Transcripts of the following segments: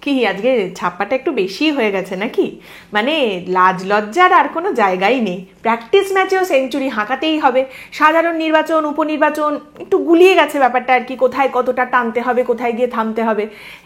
কি আজকে ছাপ্পাটা একটু বেশি হয়ে গেছে নাকি? মানে লাজ লজ্জার আর কোনো জায়গাই নেই। প্র্যাকটিস ম্যাচেও সেঞ্চুরি হাঁকাতেই হবে। সাধারণ নির্বাচন, উপনির্বাচন একটু গুলিয়ে গেছে ব্যাপারটা আর কি, কোথায় কতটা টানতে হবে, কোথায় গিয়ে থামতে হবে,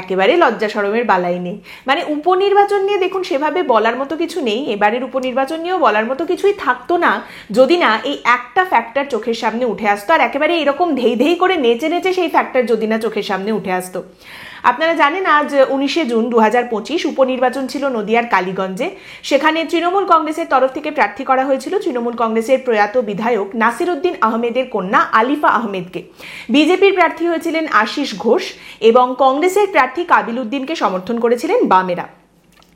একেবারে লজ্জা শরমের বালাই নেই। মানে উপনির্বাচন নিয়ে দেখুন সেভাবে বলার মতো কিছু নেই, এবারের উপনির্বাচন নিয়েও বলার মতো কিছুই থাকতো না যদি না এই একটা ফ্যাক্টর চোখের সামনে উঠে আসতো, আর একেবারে এরকম ধেই ধেই করে নেচে নেচে সেই ফ্যাক্টর যদি না চোখের সামনে উঠে আসতো। আপনারা জানেন আজ 19শে জুন 2025 উপনির্বাচন ছিল নদিয়ার কালীগঞ্জে। সেখানে তৃণমূল কংগ্রেসের তরফ থেকে প্রার্থী করা হয়েছিল তৃণমূল কংগ্রেসের প্রয়াত বিধায়ক নাসিরউদ্দিন আহমেদের কন্যা আলিফা আহমেদকে। বিজেপির প্রার্থী হয়েছিলেন আশিস ঘোষ এবং কংগ্রেসের প্রার্থী কাবিল উদ্দিনকে সমর্থন করেছিলেন বামেরা।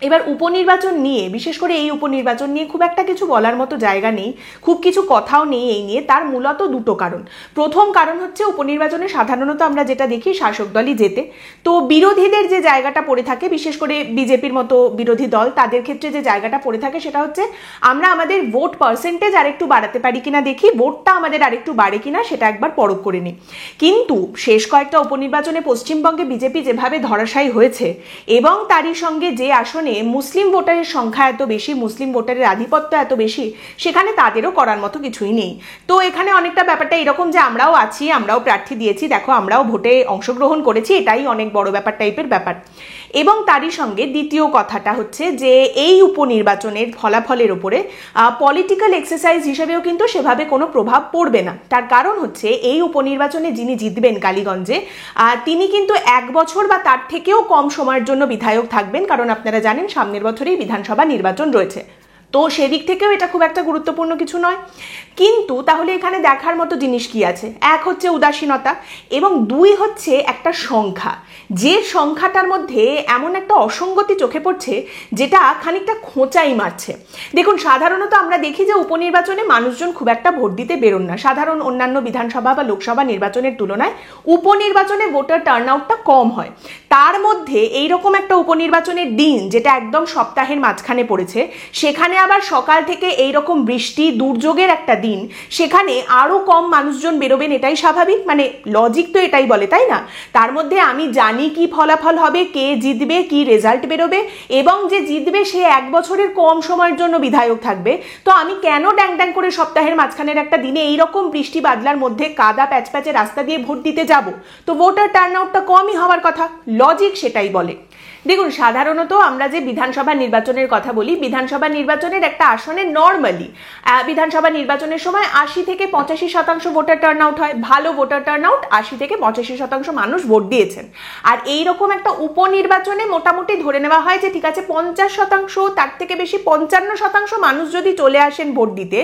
এবার উপনির্বাচন নিয়ে, বিশেষ করে এই উপনির্বাচন নিয়ে খুব একটা কিছু বলার মতো জায়গা নেই, খুব কিছু কথাও নেই এই নিয়ে। তার মূলত দুটো কারণ। প্রথম কারণ হচ্ছে উপনির্বাচনে সাধারণত আমরা যেটা দেখি শাসক দলই জেতে, তো বিরোধীদের যে জায়গাটা পড়ে থাকে, বিশেষ করে বিজেপির মতো বিরোধী দল, তাদের ক্ষেত্রে যে জায়গাটা পড়ে থাকে সেটা হচ্ছে আমরা আমাদের ভোট পার্সেন্টেজ আরেকটু বাড়াতে পারি কিনা দেখি, ভোটটা আমাদের আরেকটু বাড়ে কিনা সেটা একবার পরখ করে নিই। কিন্তু শেষ কয়েকটা উপনির্বাচনে পশ্চিমবঙ্গে বিজেপি যেভাবে ধরাশায়ী হয়েছে এবং তারই সঙ্গে যে আসনে মুসলিম ভোটারের সংখ্যা এত বেশি, মুসলিম ভোটারের আধিপত্য এত বেশি, সেখানে তাদেরও করার মতো কিছুই নেই। তো এখানে অনেকটা ব্যাপারটা এরকম যে আমরাও আছি, আমরাও প্রার্থী দিয়েছি, দেখো আমরাও ভোটে অংশগ্রহণ করেছি, এটাই অনেক বড় ব্যাপার টাইপের ব্যাপার। এবং তারই সঙ্গে দ্বিতীয় কথাটা হচ্ছে যে এই উপনির্বাচনের ফলাফলের উপরে পলিটিক্যাল এক্সারসাইজ হিসেবেও কিন্তু সেভাবে কোনো প্রভাব পড়বে না। তার কারণ হচ্ছে এই উপনির্বাচনে যিনি জিতবেন কালীগঞ্জে, তিনি কিন্তু 1 বছর বা তার থেকেও কম সময়ের জন্য বিধায়ক থাকবেন, কারণ আপনারা জানেন সামনের বছরেই বিধানসভা নির্বাচন রয়েছে। তো সেদিক থেকেও এটা খুব একটা গুরুত্বপূর্ণ কিছু নয়। কিন্তু তাহলে এখানে দেখার মতো জিনিস কি আছে? এক হচ্ছে উদাসীনতা এবং দুই হচ্ছে একটা সংখ্যা, যে সংখ্যাটার মধ্যে এমন একটা অসঙ্গতি চোখে পড়ছে যেটা খানিকটা খোঁচাই মারছে। দেখুন সাধারণত আমরা দেখি যে উপনির্বাচনে মানুষজন খুব একটা ভোট দিতে বেরোন না, সাধারণ অন্যান্য বিধানসভা বা লোকসভা নির্বাচনের তুলনায় উপনির্বাচনে ভোটার টার্ন আউটটা কম হয়। তার মধ্যে এইরকম একটা উপনির্বাচনের দিন যেটা একদম সপ্তাহের মাঝখানে পড়েছে, সেখানে আবার সকাল থেকে এইরকম বৃষ্টি দুর্যোগের একটা দিন, সেখানে আরো কম মানুষজন বেরোবেন, এটাই স্বাভাবিক। মানে লজিক তো এটাই বলে, তাই না? তার মধ্যে আমি জানি কি ফলাফল হবে, কে জিতবে, কি রেজাল্ট বেরোবে, এবং যে জিতবে সে 1 বছরের কম সময়ের জন্য বিধায়ক থাকবে। তো আমি কেন ড্যাং ড্যাং করে সপ্তাহের মাঝখানের একটা দিনে এইরকম বৃষ্টি বাদলার মধ্যে কাদা প্যাচপ্যাচে রাস্তা দিয়ে ভোট দিতে যাব? তো ভোটার টার্ন আউটটা কমই হওয়ার কথা, লজিক সেটাই বলে। দেখুন সাধারণত আমরা যে বিধানসভা নির্বাচনের কথা বলি, বিধানসভা নির্বাচনের একটা আসনে নর্মালি বিধানসভা নির্বাচনের সময় 80 থেকে 85% ভোটার টার্ন আউট হয়। ভালো ভোটার টার্ন আউট, 80 থেকে 85% মানুষ ভোট দিয়েছেন। আর এইরকম একটা উপনির্বাচনে মোটামুটি ধরে নেওয়া হয় যে ঠিক আছে 50%, তার থেকে বেশি 55% মানুষ যদি চলে আসেন ভোট দিতে,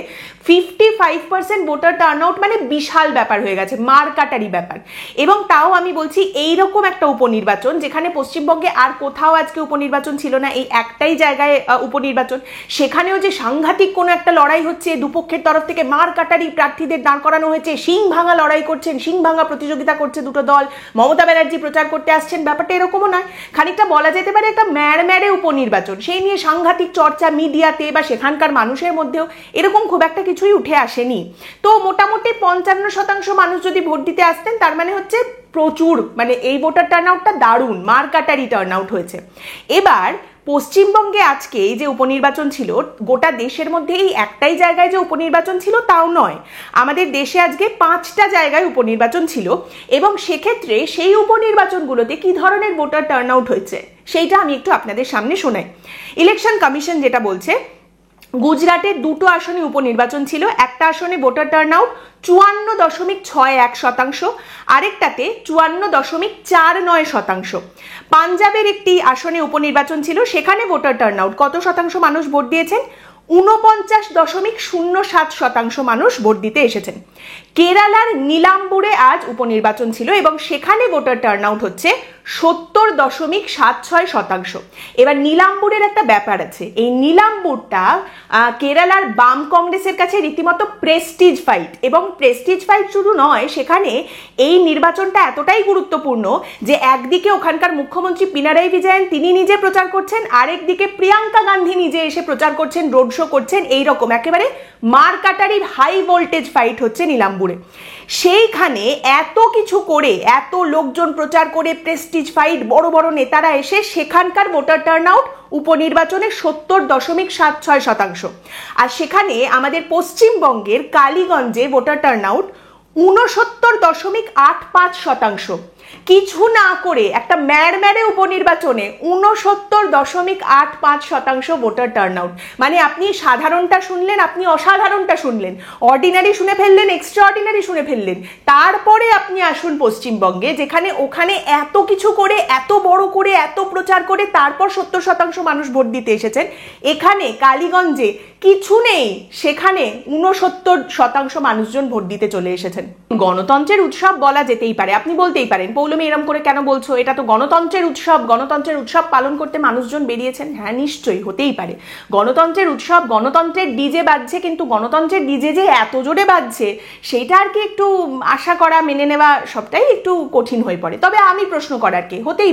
55% ভোটার টার্ন আউট মানে বিশাল ব্যাপার হয়ে গেছে, মারকাটারি ব্যাপার। এবং তাও আমি বলছি এইরকম একটা উপনির্বাচন যেখানে পশ্চিমবঙ্গে আর কোথাও আজকে উপনির্বাচন ছিল না, এই একটাই জায়গায় উপনির্বাচন, সেখানেও যে সাংঘাতিক কোনো একটা লড়াই হচ্ছে, দুপক্ষের তরফ থেকে মার কাটারি প্রার্থীদের দাঁড় করানো হয়েছে, সিং ভাঙা লড়াই করছেন, সিং ভাঙা প্রতিযোগিতা করছে দুটো দল, মমতা ব্যানার্জি প্রচার করতে আসছেন, ব্যাপারটা এরকমও নয়, খানিকটা বলা যেতে পারে একটা ম্যাড় উপনির্বাচন। সেই নিয়ে সাংঘাতিক চর্চা মিডিয়াতে বা সেখানকার মানুষের মধ্যেও এরকম খুব একটা কিছুই উঠে আসেনি। তো মোটামুটি 55% মানুষ যদি ভোট দিতে আসতেন, তার মানে হচ্ছে প্রচুর, মানে এই ভোটার টার্ন আউটটা দারুণ মারকাটারি টার্ন আউট হয়েছে। এবার পশ্চিমবঙ্গে আজকে এই যে উপনির্বাচন ছিল, গোটা দেশের মধ্যে এই একটাই জায়গায় যে উপনির্বাচন ছিল তাও নয়, আমাদের দেশে আজকে 5টা জায়গায় উপনির্বাচন ছিল। এবং সেক্ষেত্রে সেই উপনির্বাচনগুলোতে কি ধরনের ভোটার টার্ন আউট হয়েছে সেইটা আমি একটু আপনাদের সামনে শোনাই। ইলেকশন কমিশন যেটা বলছে, গুজরাটের 2টো আসনে উপনির্বাচন ছিল, একটা আসনে ভোটার টার্ন আউট 54.61%, আরেকটাতে 54.49%। পাঞ্জাবের একটি আসনে উপনির্বাচন ছিল, সেখানে ভোটার টার্ন আউট কত শতাংশ মানুষ ভোট দিয়েছেন? 49.07% মানুষ ভোট দিতে এসেছেন। কেরালার নীলাম্বুরে আজ উপনির্বাচন ছিল এবং সেখানে ভোটার টার্ন আউট হচ্ছে 70.76%। এবার নীলাম্বুরের একটা ব্যাপার আছে, এই নীলাম্বুরটা কেরালার বাম কংগ্রেসের কাছে রীতিমতো প্রেস্টিজ ফাইট, এবং প্রেস্টিজ ফাইট শুধু নয়, সেখানে এই নির্বাচনটা এতটাই গুরুত্বপূর্ণ যে একদিকে ওখানকার মুখ্যমন্ত্রী পিনারাই বিজয়ন তিনি নিজে প্রচার করছেন, আরেকদিকে প্রিয়াঙ্কা গান্ধী নিজে এসে প্রচার করছেন, রোড শো করছেন, এইরকম একেবারে মারকাটারি হাই ভোল্টেজ ফাইট হচ্ছে নীলাম্বুর। ইলামপুরে। সেইখানে এত কিছু করে, এত লোকজন প্রচার করে, প্রেস্টিজ ফাইট, বড় বড় নেতারা এসে সেখানকার ভোটার টার্ন আউট উপনির্বাচনে 70.76%। আর সেখানে আমাদের পশ্চিমবঙ্গের কালীগঞ্জে ভোটার টার্ন আউট 69.85%। কিছু না করে একটা ম্যাড়ম্যাড়ে উপনির্বাচনে 69.85% ভোটার টার্ন আউট। মানে আপনি সাধারণটা শুনলেন, আপনি অসাধারণটা শুনলেন, অর্ডিনারি শুনে ফেললেন, এক্সট্রা অর্ডিনারি শুনে ফেললেন, তারপরে আপনি আসুন পশ্চিমবঙ্গে, যেখানে ওখানে এত কিছু করে, এত বড় করে, এত প্রচার করে তারপর 70% মানুষ ভোট দিতে এসেছেন। এখানে কালীগঞ্জে কিছু নেই, সেখানে 69% মানুষজন ভোট দিতে চলে এসেছেন। গণতন্ত্রের উৎসব বলা যেতেই পারে। আপনি বলতেই পারেন, পৌলমী এরম করে কেন বলছো, এটা তো গণতন্ত্রের উৎসব, গণতন্ত্রের উৎসব পালন করতে মানুষজন বেরিয়েছেন। হ্যাঁ, নিশ্চয়ই হতেই পারে, গণতন্ত্রের উৎসব, গণতন্ত্রের ডিজে বাজছে, কিন্তু গণতন্ত্রের ডিজে যে এত জোরে বাজছে সেইটা আর কি একটু আশা করা, মেনে নেওয়া সবটাই একটু কঠিন হয়ে পড়ে। তবে আমি প্রশ্ন করার কি, হতেই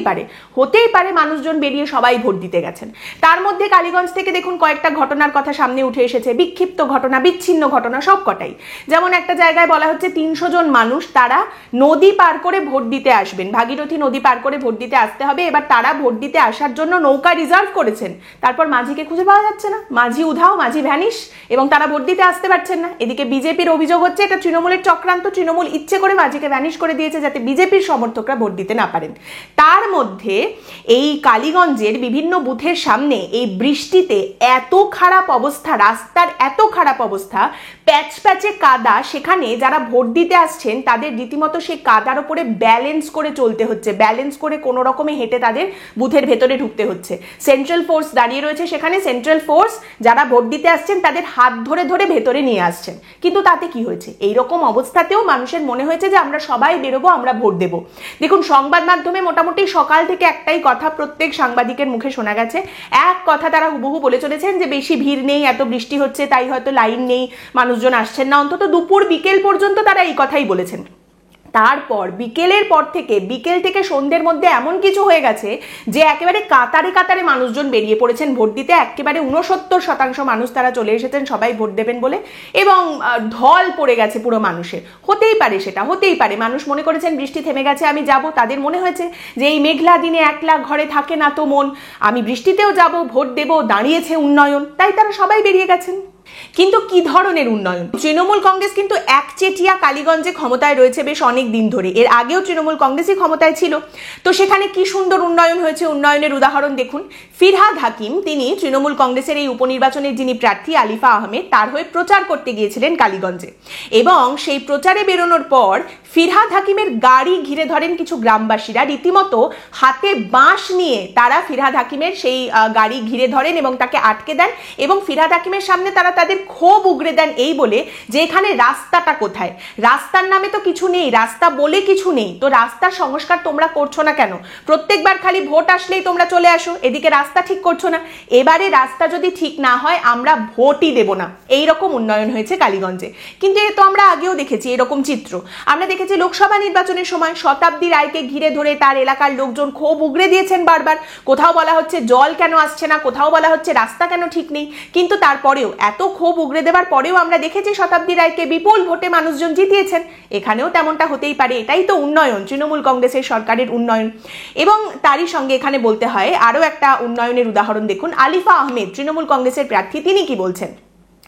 পারে মানুষজন বেরিয়ে সবাই ভোট দিতে গেছেন। তার মধ্যে কালীগঞ্জ থেকে দেখুন কয়েকটা ঘটনার কথা সামনে উঠে এসেছে, বিক্ষিপ্ত ঘটনা, বিচ্ছিন্ন ঘটনা, সব কটাই। যেমন একটা জায়গায় বলা হচ্ছে 300 জন মানুষ তারা নদী পার করে ভোট দিতে আসবেন, ভাগীরথী নদী পার করে ভোট দিতে আসতে হবে। এবার তারা ভোট দিতে আসার জন্য নৌকা রিজার্ভ করেছেন, তারপর মাঝিকে খুঁজে পাওয়া যাচ্ছে না, মাঝি উধাও, মাঝি ভ্যানিশ, এবং তারা ভোট দিতে আসতে পারছেন না। এদিকে বিজেপির অভিযোগ হচ্ছে এটা তৃণমূলের চক্রান্ত, তৃণমূল ইচ্ছে করে মাঝিকে ভ্যানিশ করে দিয়েছে যাতে বিজেপির সমর্থকরা ভোট দিতে না পারেন। তার মধ্যে এই কালীগঞ্জের বিভিন্ন বুথের সামনে এই বৃষ্টিতে এত খারাপ অবস্থা, রাস্তার এত খারাপ অবস্থা, প্যাচ প্যাচে কাদা, সেখানে যারা ভোট দিতে আসছেন তাদের রীতিমতো সেই কাদার উপরে ব্যালেন্স করে চলতে হচ্ছে, ব্যালেন্স করে কোনো রকমে হেঁটে তাদের বুথের ভেতরে ঢুকতে হচ্ছে। সেন্ট্রাল ফোর্স দাঁড়িয়ে রয়েছে সেখানে, সেন্ট্রাল ফোর্স যারা ভোট দিতে আসছেন তাদের হাত ধরে ধরে ভেতরে নিয়ে আসছেন। কিন্তু তাতে কি হয়েছে, এইরকম অবস্থাতেও মানুষের মনে হয়েছে যে আমরা সবাই বেরোবো, আমরা ভোট দেব। দেখুন, সংবাদ মাধ্যমে মোটামুটি সকাল থেকে একটাই কথা প্রত্যেক সাংবাদিকের মুখে শোনা গেছে, এক কথা তারা হুবহু বলে চলেছেন যে বেশি ভিড় নেই, এত বৃষ্টি হচ্ছে তাই হয়তো লাইন নেই, মানুষজন আসছেন না। অন্তত দুপুর বিকেল পর্যন্ত তারা এই কথাই বলেছেন। তারপর বিকেলের পর থেকে, বিকেল থেকে সন্ধ্যের মধ্যে এমন কিছু হয়ে গেছে যে একেবারে কাতারে কাতারে মানুষজন বেরিয়ে পড়েছেন ভোট দিতে। একেবারে 69% মানুষ তারা চলে এসেছেন সবাই ভোট দেবেন বলে, এবং ঢল পড়ে গেছে পুরো মানুষের। হতেই পারে, সেটা হতেই পারে, মানুষ মনে করেছেন বৃষ্টি থেমে গেছে, আমি যাব। তাদের মনে হয়েছে যে এই মেঘলা দিনে একলা ঘরে থাকে না তো মন, আমি বৃষ্টিতেও যাব, ভোট দেব, দাঁড়িয়েছে উন্নয়ন, তাই তারা সবাই বেরিয়ে গেছেন। কিন্তু কি ধরনের উন্নয়ন? তৃণমূল কংগ্রেস কিন্তু একচেটিয়া কালীগঞ্জে ক্ষমতায় রয়েছে বেশ অনেক দিন ধরে, এর আগেও তৃণমূল কংগ্রেসই ক্ষমতায় ছিল। তো সেখানে কি সুন্দর উন্নয়ন হয়েছে, উন্নয়নের উদাহরণ দেখুন। ফিরহাদ হাকিম, তিনি তৃণমূল কংগ্রেসের এই উপনির্বাচনের যিনি প্রার্থী আলিফা আহমেদ, তার হয়ে প্রচার করতে গিয়েছিলেন কালীগঞ্জে, এবং সেই প্রচারে বেরোনোর পর ফিরহাদ হাকিমের গাড়ি ঘিরে ধরেন কিছু গ্রামবাসীরা, রীতিমতো হাতে বাঁশ নিয়ে তারা ফিরহাদ হাকিমের সেই গাড়ি ঘিরে ধরেন এবং তাকে আটকে দেন, এবং ফিরহাদ হাকিমের সামনে তারা তাদের ক্ষোভ উগরে দেন এই বলে যে এখানে রাস্তাটা কোথায়, রাস্তার নামে তো কিছু নেই, রাস্তা বলে কিছু নেই, তো রাস্তার সংস্কার তোমরা করছো না কেন? প্রত্যেকবার খালি ভোট আসলেই তোমরা চলে আসো, এদিকে রাস্তা ঠিক করছো না, এবারে রাস্তা যদি ঠিক না হয় আমরা ভোটই দেব না। এইরকম উন্নয়ন হয়েছে কালীগঞ্জে। কিন্তু এ তো আমরা আগেও দেখেছি এরকম চিত্র। আমরা দেখেছি লোকসভা নির্বাচনের সময় শতাব্দী রায়কে ঘিরে ধরে তার এলাকার লোকজন ক্ষোভ উগরে দিয়েছেন বারবার। কোথাও বলা হচ্ছে জল কেন আসছে না, কোথাও বলা হচ্ছে রাস্তা কেন ঠিক নেই, কিন্তু তারপরেও, এত ক্ষোভ উগরে দেওয়ার পরেও আমরা দেখেছি শতাব্দী রায়কে বিপুল ভোটে মানুষজন জিতিয়েছেন। এখানেও তেমনটা হতেই পারে, এটাই তো উন্নয়ন, তৃণমূল কংগ্রেসের সরকারের উন্নয়ন। এবং তারই সঙ্গে এখানে বলতে হয় আরো একটা উন্নয়নের উদাহরণ দেখুন। আলিফা আহমেদ, তৃণমূল কংগ্রেসের প্রার্থী, তিনি কি বলছেন?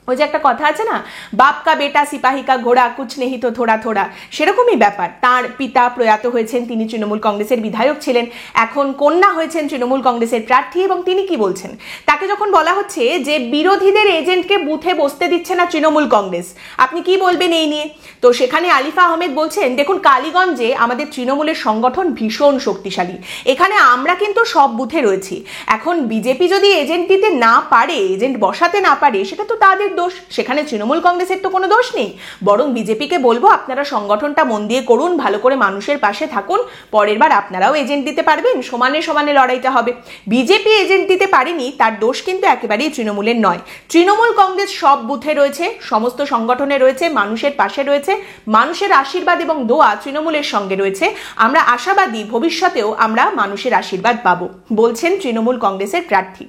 ওই যে একটা কথা আছে না, বাপ কা বেটা সিপাহী কা ঘোড়া কুছ নেহি তো থোড়া থোড়া, সেরকমই ব্যাপার। তার পিতা প্রয়াত হয়েছেন, তিনি তৃণমূল কংগ্রেসের বিধায়ক ছিলেন, এখন কন্যা হয়েছেন তৃণমূল কংগ্রেসের প্রার্থী, এবং তিনি কি বলছেন? তাকে যখন বলা হচ্ছে যে বিরোধীদের এজেন্টকে বুথে বসতে দিচ্ছে না তৃণমূল কংগ্রেস, আপনি কি বলবেন এই নিয়ে? তো সেখানে আলিফা আহমেদ বলছেন, দেখুন কালীগঞ্জে আমাদের তৃণমূলের সংগঠন ভীষণ শক্তিশালী, এখানে আমরা কিন্তু সব বুথে রয়েছি। এখন বিজেপি যদি এজেন্ট দিতে না পারে, এজেন্ট বসাতে না পারে, সেটা তো তাদের দোষ, সেখানে তৃণমূল কংগ্রেসের তো কোনো দোষ নেই। বরং বিজেপিকে বলবো আপনারা সংগঠনটা মন দিয়ে করুন, ভালো করে মানুষের পাশে থাকুন, পরের বার আপনারাও এজেন্ট দিতে পারবেন, সমানে সমানে লড়াইটা হবে। বিজেপি এজেন্ট দিতে পারেনি, তার দোষ কিন্তু একেবারেই তৃণমূলের নয়। তৃণমূল কংগ্রেস সব বুথে রয়েছে, সমস্ত সংগঠনে রয়েছে, মানুষের পাশে রয়েছে, মানুষের আশীর্বাদ এবং দোয়া তৃণমূলের সঙ্গে রয়েছে। আমরা আশাবাদী ভবিষ্যতেও আমরা মানুষের আশীর্বাদ পাবো, বলছেন তৃণমূল কংগ্রেসের প্রার্থী।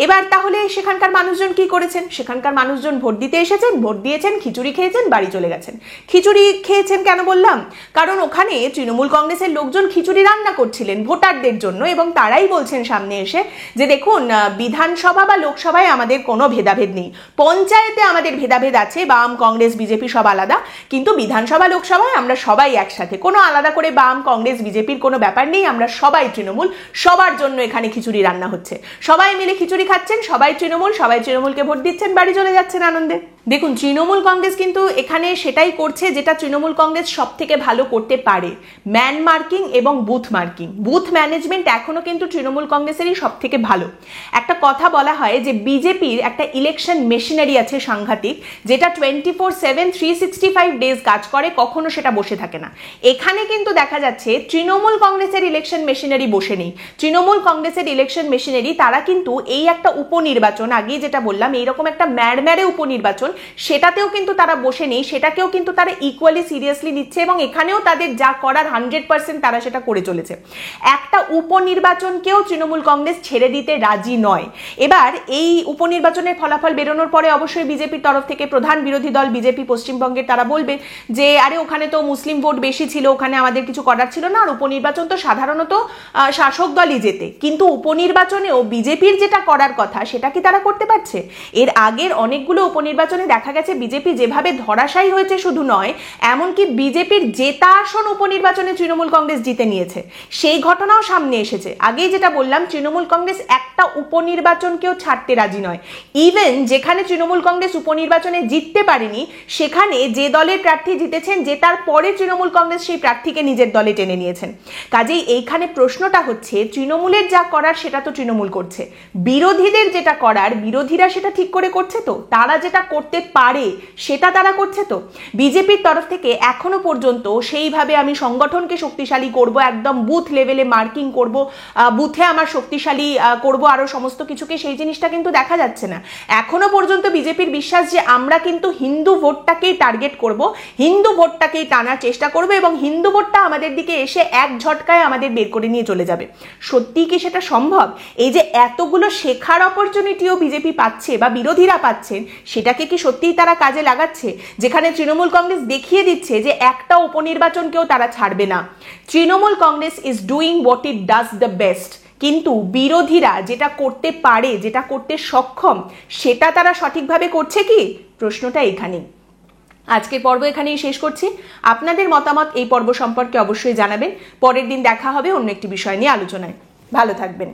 এবার তাহলে সেখানকার মানুষজন কি করেছেন? সেখানকার মানুষ মানুষজন ভোট দিতে এসেছেন, ভোট দিয়েছেন, খিচুড়ি খেয়েছেন, বাড়ি চলে গেছেন। খিচুড়ি খেয়েছেন কেন বললাম? কারণ ওখানে তৃণমূল কংগ্রেসের লোকজন খিচুড়ি রান্না করছিলেন ভোটারদের জন্য, এবং তারাই বলছেন সামনে এসে যে দেখুন, বিধানসভা বা লোকসভায় আমাদের কোনো ভেদাভেদ নেই, পঞ্চায়েতে আমাদের ভেদাভেদ আছে, বাম কংগ্রেস বিজেপি সব আলাদা, কিন্তু বিধানসভা লোকসভায় আমরা সবাই একসাথে, কোনো আলাদা করে বাম কংগ্রেস বিজেপির কোনো ব্যাপার নেই, আমরা সবাই তৃণমূল, সবার জন্য এখানে খিচুড়ি রান্না হচ্ছে, সবাই মিলে খিচুড়ি খাচ্ছেন, সবাই তৃণমূল, সবাই তৃণমূলকে ভোট দিচ্ছেন, বাড়ি চলে যাচ্ছেন আনন্দে। দেখুন, তৃণমূল কংগ্রেস কিন্তু এখানে সেটাই করছে যেটা তৃণমূল কংগ্রেস সব থেকে ভালো করতে পারে, ম্যান মার্কিং এবং বুথ মার্কিং। বুথ ম্যানেজমেন্ট এখনো কিন্তু তৃণমূল কংগ্রেসেরই সব থেকে ভালো। একটা কথা বলা হয় যে বিজেপির একটা ইলেকশন মেশিনারি আছে সাংঘাতিক, যেটা 24/7 365 ডেজ কাজ করে, কখনো সেটা বসে থাকে না। এখানে কিন্তু দেখা যাচ্ছে তৃণমূল কংগ্রেসের ইলেকশন মেশিনারি বসে নেই। তৃণমূল কংগ্রেসের ইলেকশন মেশিনারি, তারা কিন্তু এই একটা উপনির্বাচন, আগে যেটা বললাম এইরকম একটা ম্যাড়ম্যাড়ে উপনির্বাচন, সেটাতেও কিন্তু তারা বসে নেই, সেটাকেও কিন্তু তারা ইকুয়ালি সিরিয়াসলি নিচ্ছে, এবং এখানেও তাদের যা করার 100% তারা সেটা করে চলেছে। একটা উপনির্বাচনকেও তৃণমূল কংগ্রেস ছেড়ে দিতে রাজি নয়। এবার এই উপনির্বাচনের ফলাফল বেরোনোর পরে অবশ্যই বিজেপির তরফ থেকে প্রধান বিরোধী দল বিজেপি পশ্চিমবঙ্গের, তারা বলবে যে আরে ওখানে তো মুসলিম ভোট বেশি ছিল, ওখানে আমাদের কিছু করার ছিল না, আর উপনির্বাচন তো সাধারণত শাসক দলই জেতে, কিন্তু উপনির্বাচনেও বিজেপির যেটা করার কথা সেটা কি তারা করতে পারছে? এর আগের অনেকগুলো উপনির্বাচনে দেখা গেছে বিজেপি যেভাবে ধরাশায়ী হয়েছে, শুধু নয় এমনকি বিজেপির জেতা আসন উপনির্বাচনে তৃণমূল কংগ্রেস জিতে নিয়েছে, সেই ঘটনাও সামনে এসেছে। আগেই যেটা বললাম, তৃণমূল কংগ্রেস একটা উপনির্বাচনকেও ছাড়তে রাজি নয়। ইভেন যেখানে তৃণমূল কংগ্রেস উপনির্বাচনে জিততে পারেনি, সেখানে যে দলের প্রার্থী জিতেছেন, জেতার পরে তৃণমূল কংগ্রেস সেই প্রার্থীকে নিজের দলে টেনে নিয়েছেন। কাজেই এইখানে প্রশ্নটা হচ্ছে, তৃণমূলের যা করার সেটা তো তৃণমূল করছে, বিরোধীদের যেটা করার বিরোধীরা সেটা ঠিক করে করছে তো, তারা যেটা করতে পারে সেটা তারা করছে তো। বিজেপির তরফ থেকে এখনো পর্যন্ত সেইভাবে আমি সংগঠনকে শক্তিশালী করব, একদম বুথ লেভেলে মার্কিং করব, বুথে আমার শক্তিশালী করব আরো সমস্ত কিছুকে, সেই জিনিসটা কিন্তু দেখা যাচ্ছে না। এখনো পর্যন্ত বিজেপির বিশ্বাস যে আমরা কিন্তু হিন্দু ভোটটাকেই টার্গেট করব, হিন্দু ভোটটাকেই টানার চেষ্টা করব, এবং হিন্দু ভোটটা আমাদের দিকে এসে এক ঝটকায় আমাদের বের করে নিয়ে চলে যাবে। সত্যি কি সেটা সম্ভব? এই যে এতগুলো শেখার অপরচুনিটিও বিজেপি পাচ্ছে বা বিরোধীরা পাচ্ছেন, সেটাকে কি সত্যিই তারা কাজে লাগাচ্ছে? যেখানে তৃণমূল কংগ্রেস দেখিয়ে দিচ্ছে যে একটা উপনির্বাচনকেও তারা ছাড়বে না। Trinamool Congress is doing what it does the best, কিন্তু বিরোধীরা যেটা করতে পারে, যেটা করতে সক্ষম, সেটা তারা সঠিকভাবে করছে কি? প্রশ্নটা এখানেই। আজকের পর্ব এখানেই শেষ করছি। আপনাদের মতামত এই পর্ব সম্পর্কে অবশ্যই জানাবেন। পরের দিন দেখা হবে অন্য একটি বিষয় নিয়ে আলোচনায়। ভালো থাকবেন।